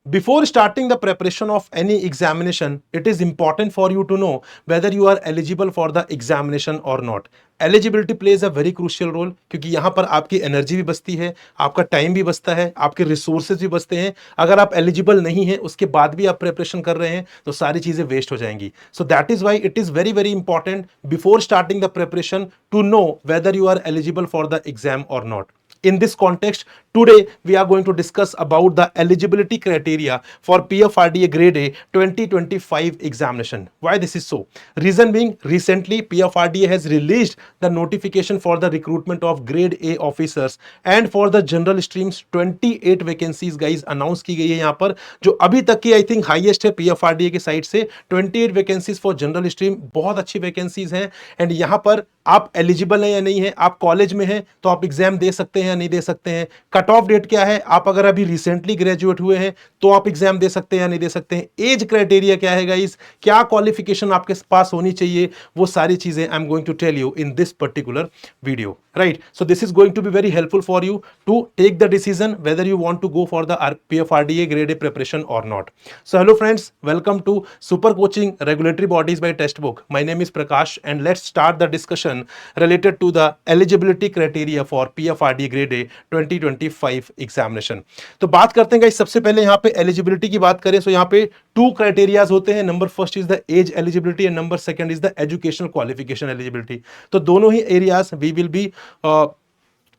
Before starting the preparation of any examination, it is important for you to know whether you are eligible for the examination or not. Eligibility plays a very crucial role क्योंकि यहाँ पर आपकी energy भी बचती है, आपका time भी बचता है, आपके रिसोर्सेज भी बचते हैं। अगर आप एलिजिबल नहीं हैं, उसके बाद भी आप प्रिपरेशन कर रहे हैं, तो सारी चीजें वेस्ट हो जाएंगी। So that is why it is very very important before starting the preparation to know whether you are eligible for the exam or not. In this context, today we are going to discuss about the eligibility criteria for PFRDA Grade A 2025 examination. Why this is so? Reason being, recently PFRDA has released the notification for the recruitment of Grade A officers and for the general streams 28 vacancies guys announce की गई है यहाँ पर, जो अभी तक की I think highest है PFRDA की साइड से। 28 vacancies for general stream, बहुत अच्छी vacancies हैं। एंड यहाँ पर आप एलिजिबल हैं या नहीं है, आप कॉलेज में हैं तो आप एग्जाम दे सकते हैं या नहीं दे सकते हैं। कट ऑफ डेट क्या है, आप अगर अभी रिसेंटली ग्रेजुएट हुए हैं तो आप एग्जाम दे सकते हैं या नहीं दे सकते हैं। एज क्राइटेरिया क्या है गाइस, क्या क्वालिफिकेशन आपके पास होनी चाहिए, वो सारी चीजें I am going to tell you in this particular video, right. So this is going to be very helpful for you to take the decision whether you want to go for the PFRDA grade A preparation or not. So hello friends, welcome to Super Coaching Regulatory Bodies by Textbook. My name is Prakash and let's start the discussion related to the eligibility criteria for PFRDA grade A 2025 examination. तो बात करते हैं guys, सबसे पहले यहाँ पे eligibility की बात करें तो यहाँ पे टू क्राइटेरियाज होते हैं। Number first is the age eligibility and number second is the educational qualification eligibility. तो दोनों ही areas we will be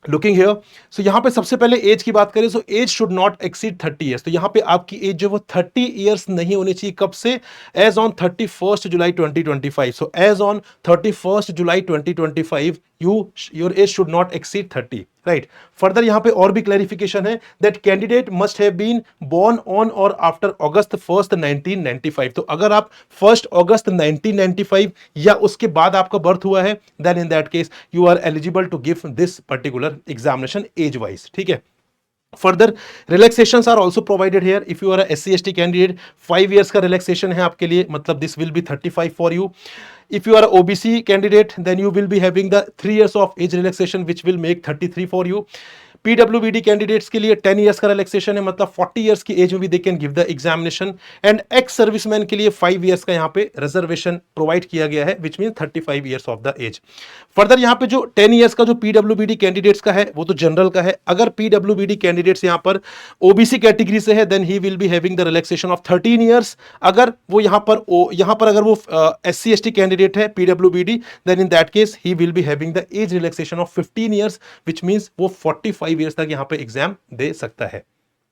looking here. So यहाँ पे सबसे पहले एज की बात करें, so age should not exceed 30 years. तो यहाँ पे आपकी एज जो वो 30 ईयर्स नहीं होनी चाहिए। कब से? As on 31 July 2025। So as on 31 July 2025 your age should not exceed 30, right. Further यहाँ पे और भी क्लैरिफिकेशन है that candidate must have been born on or after August 1 1995। तो अगर आप 1 अगस्त 1995 या उसके बाद आपका बर्थ हुआ है, then in that case you are eligible to give this particular examination age wise, ठीक है। Further relaxations are also provided here. If you are SC ST candidate 5 years का रिलैक्सेशन है आपके लिए, मतलब this will be 35 for you. If you are a OBC candidate, then you will be having the 3 years of age relaxation, which will make 33 for you. PWBD candidates के लिए 10 years का relaxation है, मतलब 40 years की as में भी they can give the examination. And ex serviceman के लिए 5 इयर्स का यहाँ पे रिजर्वेशन प्रोवाइड किया गया है, which mean 35 years of the age. Further यहाँ पे जो 10 इयर्स का जो PWBD कैंडिडेट्स का है वो तो जनरल का है। अगर PWBD कैंडिडेट्स यहाँ पर OBC कैटेगरी से है, then he will be having the relaxation of 13 years. अगर वो यहाँ पर अगर वो SC ST कैंडिडेट है PWBD, then in that case he will be having the age relaxation of 15 years, which means वो 45 ईयर्स तक यहाँ पे एग्जाम दे सकता है,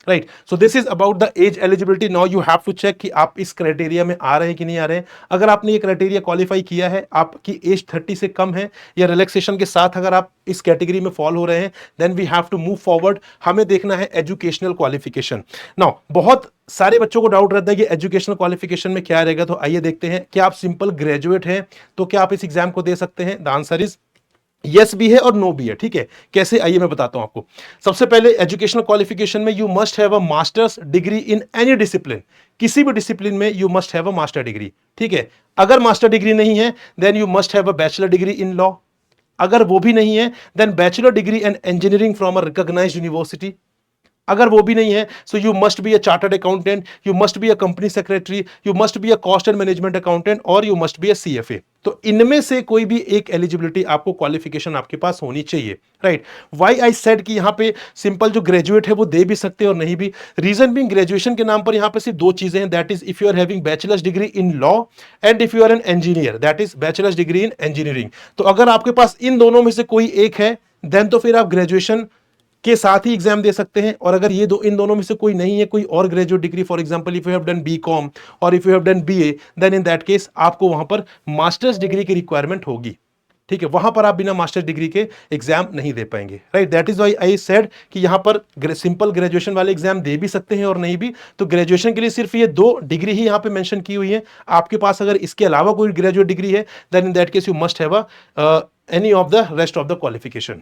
right. So this is about the age eligibility. Now you have to check कि आप इस क्राइटेरिया में आ रहे हैं कि नहीं आ रहे हैं। अगर आपने ये क्राइटेरिया क्वालिफाई किया है, आपकी एज 30 से कम है या रिलैक्सेशन के साथ अगर आप इस कैटेगरी में फॉल हो रहे हैं, then we have to move forward. हमें देखना है एजुकेशनल क्वालिफिकेशन। नाउ बहुत सारे बच्चों को डाउट रहता है कि एजुकेशनल क्वालिफिकेशन में क्या रहेगा, तो आइए देखते हैं। क्या आप सिंपल ग्रेजुएट हैं तो क्या आप इस एग्जाम को दे सकते हैं? द आंसर इज यस भी है और नो भी है, ठीक है। कैसे, आइए मैं बताता हूं आपको। सबसे पहले एजुकेशनल क्वालिफिकेशन में you must have a masters degree in any discipline. किसी भी डिसिप्लिन में you must have a master degree, ठीक है। अगर मास्टर डिग्री नहीं है, then you must have a bachelor degree in law. अगर वो भी नहीं है, then bachelor degree in engineering from a recognised university. अगर वो भी नहीं है, so you must be a chartered accountant, you must be a company secretary, you must be a cost and management accountant और you must be a CFA। तो इनमें से कोई भी एक एलिजिबिलिटी आपको क्वालिफिकेशन आपके पास होनी चाहिए, राइट। व्हाई आई सेड कि यहाँ पे सिंपल जो ग्रेजुएट है वो दे भी सकते हैं और नहीं भी। रीजन बीइंग, ग्रेजुएशन के नाम पर यहाँ पे सिर्फ दो चीजें हैं, that is if you are having bachelors degree in law and if you are an engineer, that is bachelors degree in engineering. तो अगर आपके पास इन दोनों में से कोई एक है, देन तो फिर आप ग्रेजुएशन के साथ ही एग्जाम दे सकते हैं। और अगर ये इन दोनों में से कोई नहीं है, कोई और graduate degree, for example if you have done BCom or if you have done BA, then in that case आपको वहां पर मास्टर्स डिग्री की रिक्वायरमेंट होगी, ठीक है। वहां पर आप बिना मास्टर्स डिग्री के एग्जाम नहीं दे पाएंगे, right. That is why I said कि यहां पर सिंपल ग्रेजुएशन वाले एग्जाम दे भी सकते हैं और नहीं भी। तो ग्रेजुएशन के लिए सिर्फ ये दो डिग्री ही यहां पे मेंशन की हुई है। आपके पास अगर इसके अलावा कोई ग्रेजुएट डिग्री है, then in that case you must have any of the rest of the qualification,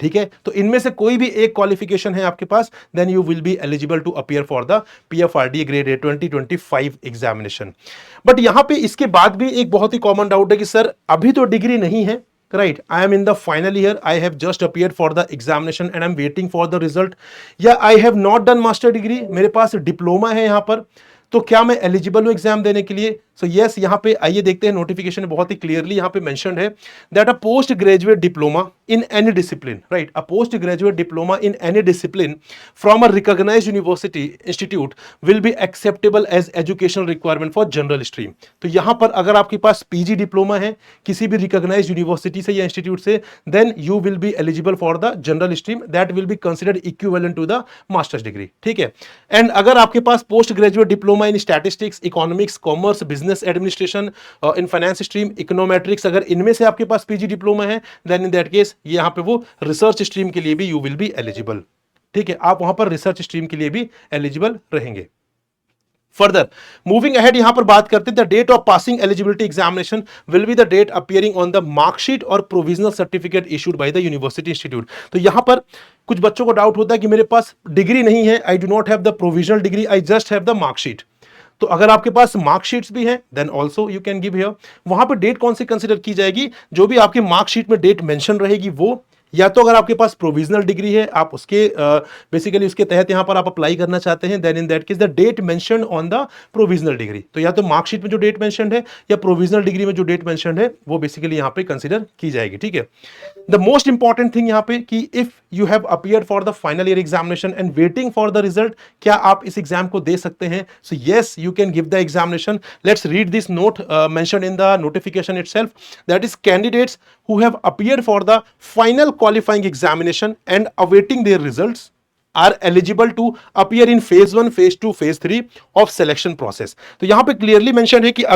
ठीक है। तो इनमें से कोई भी एक क्वालिफिकेशन है आपके पास, then you will be eligible to appear for the PFRDA grade A 2025 examination. But यहां पे इसके बाद भी एक बहुत ही कॉमन डाउट है कि सर अभी तो डिग्री नहीं है, right, I am in the final year, I have just appeared for the examination and I'm waiting for the result, या I have not done master degree, मेरे पास डिप्लोमा है यहाँ पर, तो क्या मैं एलिजिबल हूं एग्जाम देने के लिए? सो यस, यहाँ पे आइए देखते हैं, नोटिफिकेशन बहुत ही क्लियरली यहाँ पे मेंशन्ड है that a post graduate diploma in any discipline, right, a post graduate diploma in any discipline from a recognised university institute will be acceptable as educational requirement for general stream. तो यहाँ पर अगर आपके पास PG diploma है किसी भी recognised university से या इंस्टीट्यूट से, then you will be eligible for the general stream, that will be considered equivalent to the masters degree, ठीक है। एंड अगर आपके पास post graduate diploma in statistics, economics, commerce, business administration, in finance stream, econometrics, अगर इनमें से आपके पास पीजी डिप्लोमा है, देन इन दैट केस यहाँ पे वो रिसर्च स्ट्रीम के लिए भी यू विल बी एलिजिबल, ठीक है, आप वहां पर रिसर्च स्ट्रीम के लिए भी एलिजिबल रहेंगे। फर्दर मूविंग अहेड, यहां पर बात करते हैं the date of passing eligibility examination will be the date appearing on the marksheet और provisional certificate issued by the university institute. तो यहां पर कुछ बच्चों को डाउट होता है कि मेरे पास डिग्री नहीं है, I do not have the provisional degree, I just have the marksheet. तो अगर आपके पास मार्कशीट्स भी हैं, then also you can give here. वहां पर डेट कौन सी कंसिडर की जाएगी? जो भी आपके मार्कशीट में डेट मेंशन रहेगी वो, या तो अगर आपके पास प्रोविजनल डिग्री है, आप उसके बेसिकली उसके तहत यहां पर आप अप्लाई करना चाहते हैं, then in that case the date mentioned on the provisional degree. तो या तो मार्कशीट में जो डेट मेंशन्ड है या प्रोविजनल डिग्री में जो डेट मेंशन्ड है वो बेसिकली यहां पे कंसीडर की जाएगी, ठीक है। द मोस्ट इंपॉर्टेंट थिंग यहां पे कि if you have appeared for the final year examination and waiting for the result, क्या आप इस एग्जाम को दे सकते हैं? So yes, you can give the examination. Let's read this note mentioned in the notification itself, that is candidates who have appeared for the final qualifying examination and awaiting their results are eligible to appear in phase 1, phase 2, phase 3 of selection process। तो यहां पे clearly mention है कि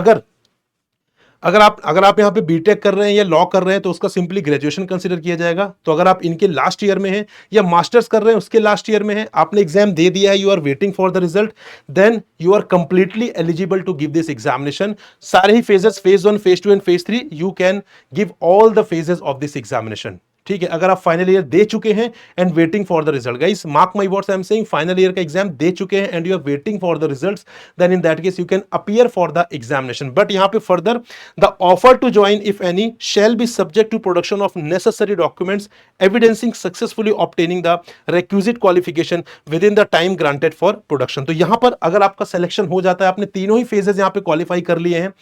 अगर आप यहां पे BTech कर रहे हैं या लॉ कर रहे हैं तो उसका सिंपली ग्रेजुएशन कंसीडर किया जाएगा। तो अगर आप इनके लास्ट ईयर में हैं या मास्टर्स कर रहे हैं उसके लास्ट ईयर में हैं, आपने एग्जाम दे दिया है, you are waiting for the result, then you are completely eligible to give this examination. सारे ही phases, phase 1, phase 2 and phase 3, you can give all the phases of this examination, ठीक है। अगर आप फाइनल ईयर दे चुके हैं and waiting for the result, guys mark my words, I am saying final year का एग्जाम दे चुके हैं and you are waiting for the results, then in that case you can appear for the examination. But यहां पे further the offer to join if any shall be subject to production of necessary documents evidencing successfully obtaining the requisite qualification within the time granted for production. तो यहां पर अगर आपका selection हो जाता है, आपने तीनों ही फेजेस यहां पे क्वालिफाई कर लिए हैं,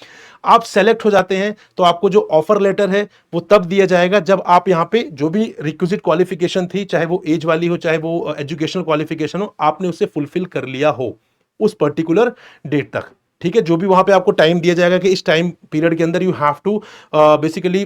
आप सेलेक्ट हो जाते हैं, तो आपको जो ऑफर लेटर है वो तब दिया जाएगा जब आप यहां पे जो भी रिक्विजिट क्वालिफिकेशन थी, चाहे वो एज वाली हो चाहे वो एजुकेशनल क्वालिफिकेशन हो, आपने उसे फुलफिल कर लिया हो उस पर्टिकुलर डेट तक, ठीक है। जो भी वहां पे आपको टाइम दिया जाएगा कि इस टाइम पीरियड के अंदर you have to basically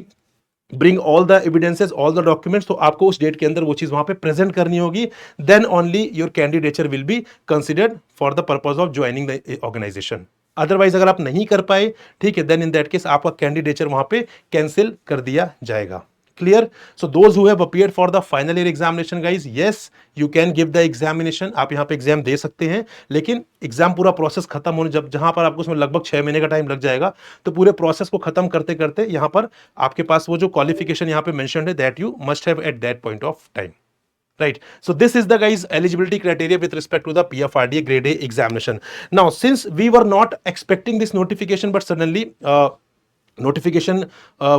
bring all the evidences, all the documents, तो आपको उस डेट के अंदर वो चीज वहां पे प्रेजेंट करनी होगी, then only your candidature will be considered for the purpose of joining the organisation. Otherwise अगर आप नहीं कर पाए, ठीक है, देन इन दैट केस आपका कैंडिडेचर वहां पे कैंसिल कर दिया जाएगा। Clear? So those who have appeared for the final year examination, guys, yes you can give the examination, आप यहां पे एग्जाम दे सकते हैं, लेकिन एग्जाम पूरा प्रोसेस खत्म होने जहां पर आपको उसमें लगभग 6 महीने का टाइम लग जाएगा, तो पूरे प्रोसेस को खत्म करते करते यहां पर आपके पास वो जो क्वालिफिकेशन यहां पे मेंशन्ड है, that you must have at that point of time, right? So this is the guys eligibility criteria with respect to the PFRDA grade A examination. Now since we were not expecting this notification, but suddenly notification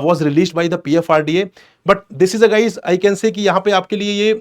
was released by the PFRDA, but this is a guys, I can say कि यहाँ पे आपके लिए ये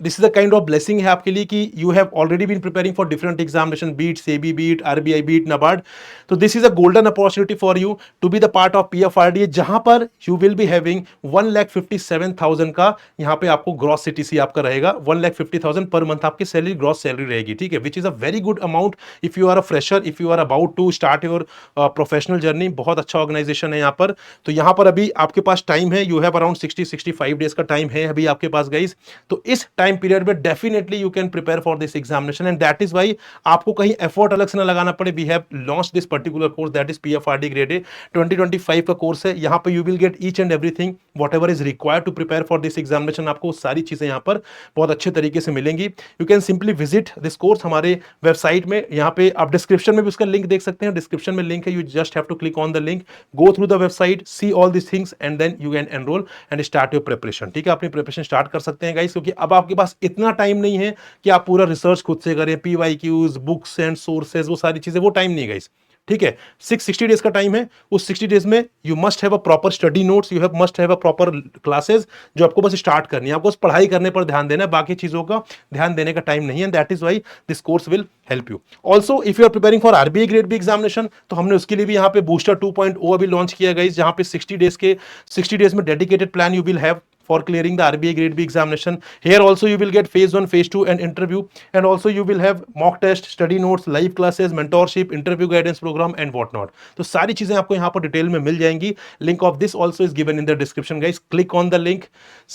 this is a kind of blessing है आपके लिए कि you have already been preparing for different examination, be it SEBI, be it RBI, be it NABARD. तो this is a golden opportunity for you to be the part of PFRDA, जहां पर you will be having 1,57,000 का यहाँ पे आपको gross CTC आपका रहेगा, 1,50,000 per month आपकी सैलरी, ग्रॉस सैलरी रहेगी, ठीक है, which is a very good amount if you are a fresher, if you are about to start your professional journey. बहुत अच्छा ऑर्गेनाइजेशन है यहाँ पर। तो यहाँ पर अभी आपके पास टाइम है, यू हैव अराउंड 60-65 डेज का टाइम है अभी आपके पास गाइज। तो इस टाइम पीरियड में definitely you can prepare for this examination and that is why आपको कहीं एफर्ट अलग से ना लगाना पड़े। We have launch this particular course that is PFRD grade A 2025 का कोर्स है। यहाँ पे you will get each and everything whatever is required to prepare for this examination. आपको सारी चीजें यहाँ पर बहुत अच्छे तरीके से मिलेंगी। You can simply visit this course हमारे वेबसाइट में, यहाँ पे आप डिस्क्रिप्शन में भी उसका लिंक देख सकते हैं, डिस्क्रिप्शन में लिंक है, you just have to click on the link, go through the website, see all this things and then you can enrol and start your preparation. ठीक है, अपनी प्रिपरेशन स्टार्ट कर सकते हैं गाइस, क्योंकि अब आपके पास इतना टाइम नहीं है कि आप पूरा रिसर्च खुद से करें, पीवाईक्यूज, बुक्स एंड सोर्सेज, वो सारी चीजें, वो टाइम नहीं है गाइस। ठीक है, 60 डेज का टाइम है। उस 60 डेज में you must have a proper study notes, you have must have a proper classes जो आपको बस स्टार्ट करनी है। आपको बस पढ़ाई करने पर ध्यान देना है, बाकी चीजों का ध्यान देने का टाइम नहीं है। That is why this course will help you. Also if you are preparing for RBI grade B examination, तो हमने उसके लिए भी यहाँ पे बूस्टर 2.0 अभी लॉन्च किया गया, जहाँ पे 60 डेज में dedicated plan you will have for clearing the RBI grade B examination. Here also you will get phase 1, phase 2 and interview, and also you will have mock test, study notes, live classes, mentorship, interview guidance program and what not. तो सारी चीजें आपको यहाँ पर detail में मिल जाएंगी। Link of this also is given in the description guys. Click on the link,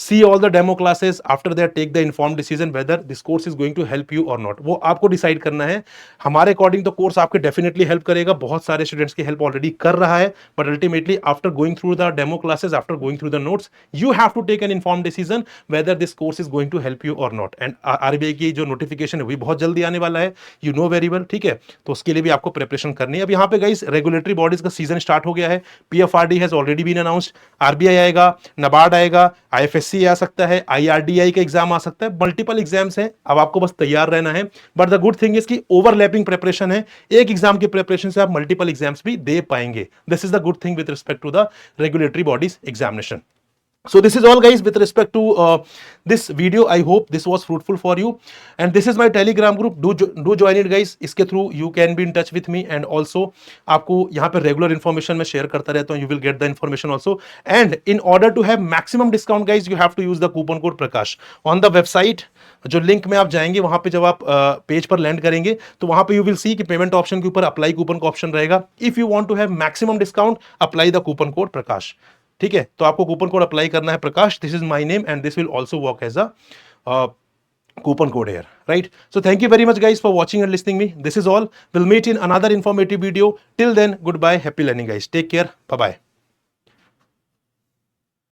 see all the demo classes, after that take the informed decision whether this course is going to help you or not. वो आपको decide करना है। हमारे according तो course आपके definitely help करेगा, बहुत सारे स्टूडेंट्स की हेल्प ऑलरेडी कर रहा है, but ultimately after going through the demo classes, after going through the notes, you have to take an informed decision whether this course is going to help you or not. And RBI की जो notification है वो बहुत जल्दी आने वाला है, you know very well, ठीक है। तो उसके लिए भी आपको प्रिपरेशन करनी है। अब यहाँ पे गाइस रेगुलेटरी बॉडीज का सीजन स्टार्ट हो गया है। PFRD has already been announced, RBI आएगा, नाबार्ड आएगा, आईएफएससी आ सकता है, आईआरडीआई का एग्जाम आ सकता है, मल्टीपल एग्जाम्स हैं। अब आपको बस तैयार रहना है। But the good thing is कि ओवरलैपिंग प्रिपरेशन है, एक एग्जाम की प्रिपरेशन से आप मल्टीपल एग्जाम्स भी दे पाएंगे। This is the good thing with respect to the regulatory bodies examination. So this is all guys with respect to this video. I hope this was fruitful for you, and this is my telegram group. Do join it guys. इसके through you can be in touch with me, and also आपको यहाँ पे regular information मैं share करता रहता हूँ. You will get the information also, and in order to have maximum discount guys, you have to use the coupon code Prakash on the website. जो link में आप जाएंगे वहां पे जब आप पेज पर लैंड करेंगे तो वहां पे यू विल सी कि पेमेंट ऑप्शन के ऊपर अप्लाई कूपन का ऑप्शन रहेगा। If you want to have maximum discount, apply the coupon code Prakash. ठीक है, तो आपको कूपन कोड अप्लाई करना है Prakash, this is my name and this will also work as a coupon code here, right? So thank you very much guys for watching and listening me. This is all. We'll meet in another informative video. Till then, goodbye, happy learning guys. Take care, bye bye.